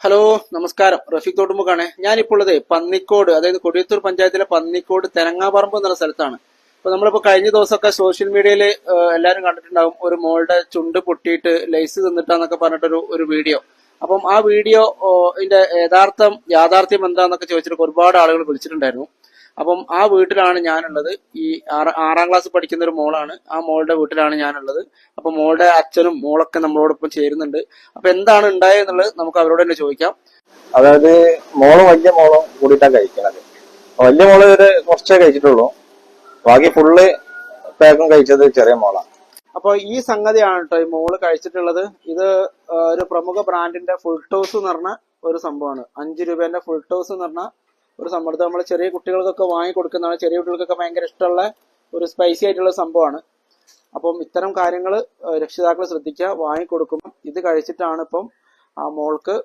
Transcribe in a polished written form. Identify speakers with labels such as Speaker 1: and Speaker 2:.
Speaker 1: Hello നമസ്കാരം, റഫീഖ് തോട്ടുമുക്കാണ്. ഞാനിപ്പോൾ ഉള്ളത് പന്നിക്കോട്, അതായത് കൊടിയത്തൂർ പഞ്ചായത്തിലെ പന്നിക്കോട് തെരങ്ങാപറമ്പ് എന്നുള്ള സ്ഥലത്താണ്. അപ്പൊ നമ്മളിപ്പോ കഴിഞ്ഞ ദിവസമൊക്കെ സോഷ്യൽ മീഡിയയിൽ എല്ലാവരും കണ്ടിട്ടുണ്ടാവും, ഒരു മോളുടെ ചുണ്ട് പൊട്ടിയിട്ട് ലൈസ് തിന്നിട്ടാന്നൊക്കെ പറഞ്ഞിട്ടൊരു ഒരു വീഡിയോ. അപ്പം ആ വീഡിയോ ഇതിന്റെ യാഥാർത്ഥ്യം എന്താന്നൊക്കെ ചോദിച്ചിട്ട് ഒരുപാട് ആളുകൾ വിളിച്ചിട്ടുണ്ടായിരുന്നു. അപ്പം ആ വീട്ടിലാണ് ഞാനുള്ളത്. ഈ ആറാം ക്ലാസ് പഠിക്കുന്ന ഒരു മോളാണ്, ആ മോളുടെ വീട്ടിലാണ് ഞാനുള്ളത്. അപ്പൊ മോളുടെ അച്ഛനും മോളൊക്കെ നമ്മളോടൊപ്പം ചേരുന്നുണ്ട്. അപ്പൊ എന്താണ് ഉണ്ടായെന്നുള്ളത് നമുക്ക് അവരോട് തന്നെ ചോദിക്കാം.
Speaker 2: അതായത് മോളും വലിയ മോളും കൂടിയിട്ടാണ് കഴിക്കണത്. വലിയ മോള് ഒരു കുറച്ചേ കഴിച്ചിട്ടുള്ളൂ, ബാക്കി ഫുള്ള് പാക്കും കഴിച്ചത് ചെറിയ മോളാണ്.
Speaker 1: അപ്പൊ ഈ സംഗതിയാണ് കേട്ടോ ഈ മോള് കഴിച്ചിട്ടുള്ളത്. ഇത് ഒരു പ്രമുഖ ബ്രാൻഡിന്റെ ഫുൾ ടോസ് എന്ന് പറഞ്ഞ ഒരു സംഭവമാണ്. 5 രൂപേന്റെ ഫുൾ ടോസ് എന്ന് പറഞ്ഞ ഒരു സംഭവം. നമ്മൾ ചെറിയ കുട്ടികൾക്കൊക്കെ വാങ്ങി കൊടുക്കുന്നതാണ്. ചെറിയ കുട്ടികൾക്കൊക്കെ ഭയങ്കര ഇഷ്ടമുള്ള ഒരു സ്പൈസി ആയിട്ടുള്ള സംഭവമാണ്. അപ്പം ഇത്തരം കാര്യങ്ങൾ രക്ഷിതാക്കൾ ശ്രദ്ധിക്കുക. വാങ്ങിക്കൊടുക്കുമ്പോൾ ഇത് കഴിച്ചിട്ടാണ് ഇപ്പം ആ മോൾക്ക്